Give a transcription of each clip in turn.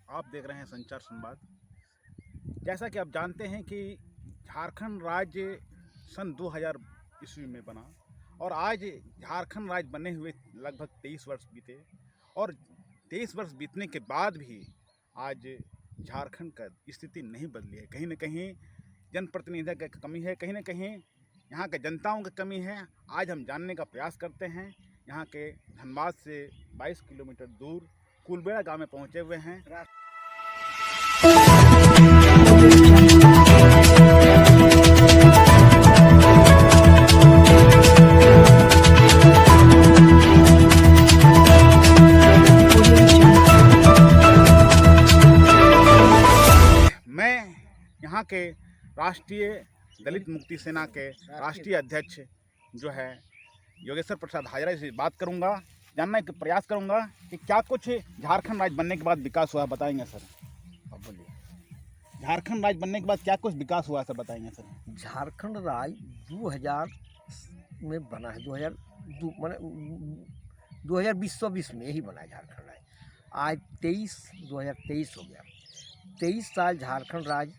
आप देख रहे हैं संचार संवाद। जैसा कि आप जानते हैं कि झारखंड राज्य सन 2000 ईस्वी में बना और आज झारखंड राज्य बने हुए लगभग 23 वर्ष बीते और 23 वर्ष बीतने के बाद भी आज झारखंड का स्थिति नहीं बदली है। कहीं न कहीं जनप्रतिनिधियों की कमी है, कहीं न कहीं यहाँ के जनताओं की कमी है। आज हम जानने का प्रयास करते हैं। यहाँ के धनबाद से 22 किलोमीटर दूर कुलबेड़ा गांव में पहुँचे हुए हैं। मैं यहाँ के राष्ट्रीय दलित मुक्ति सेना के राष्ट्रीय अध्यक्ष जो है योगेश्वर प्रसाद हाजरा से बात करूँगा, जानने का प्रयास करूँगा कि क्या कुछ झारखंड राज्य बनने के बाद विकास हुआ, बताएंगे सर। अब बोलिए। झारखंड राज्य बनने के बाद क्या कुछ विकास हुआ सर, बताएंगे सर। झारखंड राज्य 2000 में बना है, 2020 में ही बना है झारखंड राज्य। आज 2023 हो गया। 23 साल झारखंड राज्य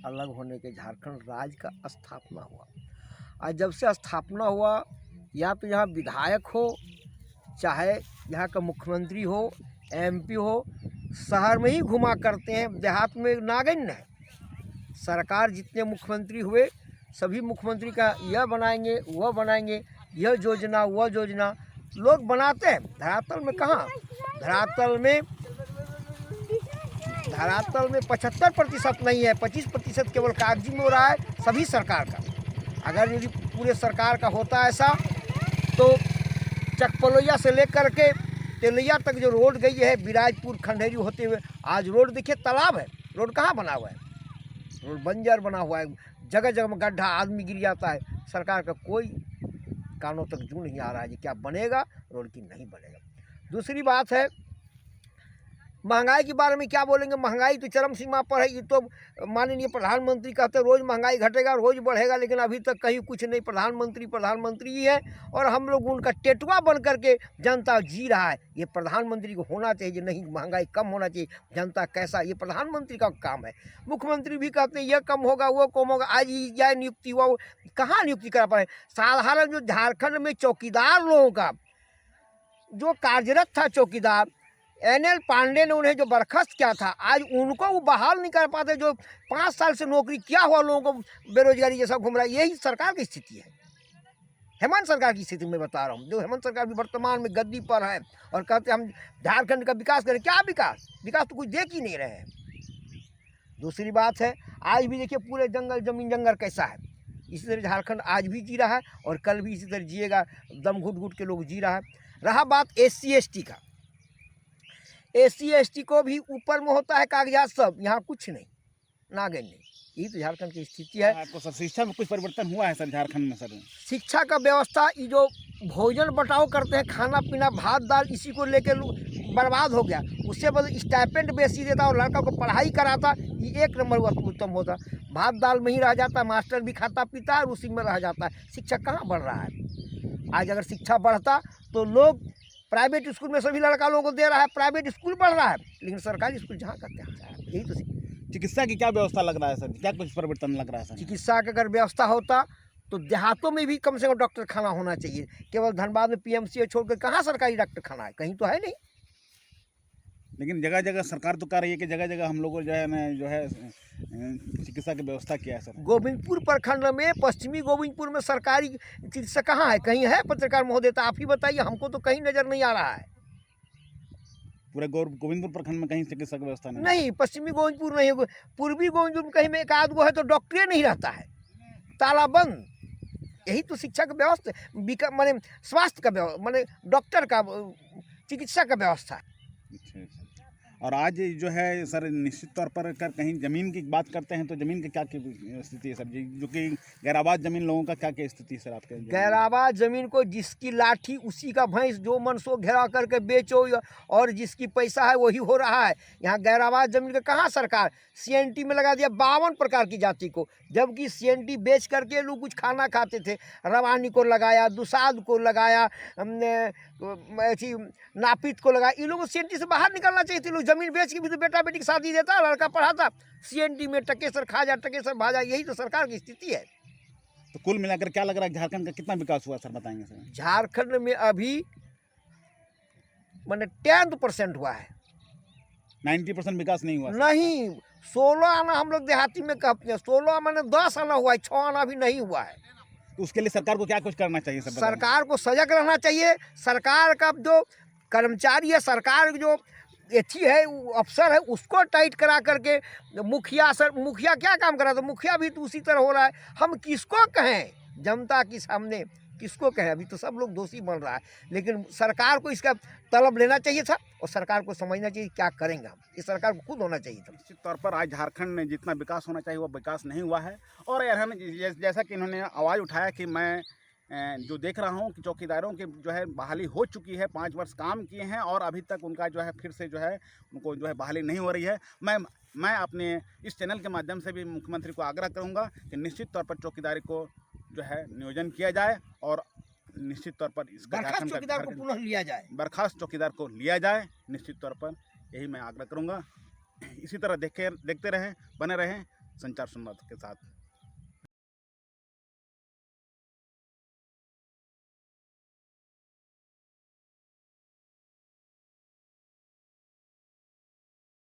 अलग होने के झारखंड राज्य का स्थापना हुआ। आज जब से स्थापना हुआ, या तो यहाँ विधायक हो, चाहे यहाँ का मुख्यमंत्री हो, एमपी हो, शहर में ही घुमा करते हैं, देहात में नागन्य है। सरकार जितने मुख्यमंत्री हुए सभी मुख्यमंत्री का यह बनाएंगे वह बनाएंगे, यह योजना वह योजना लोग बनाते हैं। धरातल में कहाँ, धरातल में 75% नहीं है, 25% केवल कागजी में हो रहा है सभी सरकार का। अगर यदि पूरे सरकार का होता ऐसा तो चकपलोया से लेकर के तेलिया तक जो रोड गई है बिराजपुर खंडेरी होते हुए, आज रोड देखिए तालाब है, रोड कहाँ बना हुआ है, रोड बंजर बना हुआ है, जगह जगह में गड्ढा, आदमी गिर जाता है। सरकार का कोई कानों तक जू नहीं आ रहा है कि क्या बनेगा, रोड की नहीं बनेगा। दूसरी बात है महंगाई के बारे में क्या बोलेंगे। महंगाई तो चरम सीमा पर है। ये तो माननीय प्रधानमंत्री कहते हैं रोज़ महंगाई घटेगा रोज़ बढ़ेगा, लेकिन अभी तक कहीं कुछ नहीं। प्रधानमंत्री ही है और हम लोग उनका टेटुआ बन करके जनता जी रहा है। ये प्रधानमंत्री को होना चाहिए, नहीं महंगाई कम होना चाहिए। जनता कैसा, ये प्रधानमंत्री का काम है। मुख्यमंत्री भी कहते हैं यह कम होगा वो कम होगा। आज यह नियुक्ति हुआ, कहाँ नियुक्ति करा पाए। साधारण जो झारखंड में चौकीदार लोगों का जो कार्यरत था, चौकीदार NL पांडे ने उन्हें जो बर्खास्त किया था, आज उनको वो बहाल नहीं कर पाते। जो 5 साल से नौकरी किया हुआ लोगों को बेरोजगारी जैसा घूम रहा है, यही सरकार की स्थिति है। हेमंत सरकार की स्थिति में बता रहा हूँ। जो हेमंत सरकार भी वर्तमान में गद्दी पर है और कहते हैं हम झारखंड का विकास करें। क्या विकास, विकास तो कुछ देख ही नहीं रहे हैं। दूसरी बात है आज भी देखिए पूरे जंगल जमीन जंगल कैसा है। इसी तरह झारखंड आज भी जी रहा है और कल भी इसी तरह जिएगा। दम घुट घुट के लोग जी रहा है। रहा बात SC ST का, SC ST को भी ऊपर में होता है कागजात सब, यहाँ कुछ नहीं, नागन नहीं। यही तो झारखंड की स्थिति है। आपको सर शिक्षा में कुछ परिवर्तन हुआ है सर झारखंड में? सर शिक्षा का व्यवस्था, ये जो भोजन बटाव करते हैं, खाना पीना भात दाल, इसी को लेकर बर्बाद हो गया। उससे बदले स्टाइपेंड बेसी देता और लड़का को पढ़ाई कराता, ये 1 नंबर उत्तम होता। भात दाल में ही रह जाता, मास्टर भी खाता पीता है और उसी में रह जाता है। शिक्षा कहाँ बढ़ रहा है। आज अगर शिक्षा बढ़ता तो लोग प्राइवेट स्कूल में सभी लड़का लोगों को दे रहा है, प्राइवेट स्कूल बढ़ रहा है, लेकिन सरकारी स्कूल जहाँ करते हैं। यही तो चिकित्सा की क्या व्यवस्था लग रहा है सर, क्या कुछ परिवर्तन लग रहा है सर? चिकित्सा का अगर व्यवस्था होता तो देहातों में भी कम से कम डॉक्टर खाना होना चाहिए। केवल धनबाद में PMC छोड़कर कहाँ सरकारी डॉक्टर खाना है, कहीं तो है नहीं। लेकिन जगह जगह सरकार तो कह रही है कि जगह जगह हम लोग जो है चिकित्सा की व्यवस्था किया है सर। गोविंदपुर प्रखंड में, पश्चिमी गोविंदपुर में सरकारी चिकित्सा कहाँ है, कहीं है? पत्रकार महोदय आप ही बताइए, हमको तो कहीं नजर नहीं आ रहा है। पूरे गोविंदपुर प्रखंड में कहीं चिकित्सा की व्यवस्था नहीं, पश्चिमी गोविंदपुर नहीं, पूर्वी गोविंदपुर में कहीं में एक आध गो है तो डॉक्टर नहीं रहता है, ताला बंद। यही तो शिक्षा का व्यवस्था, माने स्वास्थ्य का माने डॉक्टर का, चिकित्सा का व्यवस्था। अच्छा। और आज जो है सर निश्चित तौर पर अगर कहीं ज़मीन की बात करते हैं तो ज़मीन की क्या स्थिति है सर जी, जो कि गैराबाद ज़मीन लोगों का क्या स्थिति है सर आपके? गैराबाद ज़मीन को जिसकी लाठी उसी का भैंस, जो मन सो घेरा करके बेचो, और जिसकी पैसा है वही हो रहा है। यहाँ गैराबाद ज़मीन का कहाँ सरकार CNT में लगा दिया 52 प्रकार की जाति को, जबकि CNT बेच करके लोग कुछ खाना खाते थे। रवानी को लगाया, दुसाद को लगाया, नापित को लगाया। इन लोगों को CNT से बाहर निकलना चाहिए। चाहिए थे, लोग जमीन बेच के भी तो बेटा बेटी की शादी देता, लड़का पढ़ाता। CND में टकेसर खा जा, टकेसर भाजा, यही तो सरकार की स्थिति है। तो कुल मिलाकर क्या लग रहा है झारखंड का कितना विकास हुआ सर, बताएंगे सर? झारखंड में अभी मैंने 10% हुआ है, 90% विकास नहीं हुआ सर। नहीं 16 आना हम लोग देहाती में कहते हैं, 16 मैंने 10 आना हुआ है, 6 आना भी नहीं हुआ है। तो उसके लिए सरकार को क्या कुछ करना चाहिए सर, बताएं? सरकार को सजग रहना चाहिए। सरकार का जो कर्मचारी है, सरकार जो एथी है, वो अफसर है, उसको टाइट करा करके मुखिया क्या काम करा, तो मुखिया भी तो उसी तरह हो रहा है। हम किसको कहें जनता के सामने, किसको कहें? अभी तो सब लोग दोषी बन रहा है, लेकिन सरकार को इसका तलब लेना चाहिए था और सरकार को समझना चाहिए क्या करेंगे हम, ये सरकार को खुद होना चाहिए था। निश्चित तौर पर आज झारखंड में जितना विकास होना चाहिए वो विकास नहीं हुआ है। और जैसा कि इन्होंने आवाज़ उठाया कि मैं जो देख रहा हूँ कि चौकीदारों की जो है बहाली हो चुकी है, 5 वर्ष काम किए हैं और अभी तक उनका जो है फिर से जो है उनको जो है बहाली नहीं हो रही है। मैं अपने इस चैनल के माध्यम से भी मुख्यमंत्री को आग्रह करूँगा कि निश्चित तौर पर चौकीदारी को जो है नियोजन किया जाए और निश्चित तौर पर इसका बर्खास्त चौकीदार को पुनः लिया जाए, बर्खास्त चौकीदार को लिया जाए, निश्चित तौर पर यही मैं आग्रह करूँगा। इसी तरह देखते रहें, बने रहें संचार संवाद के साथ।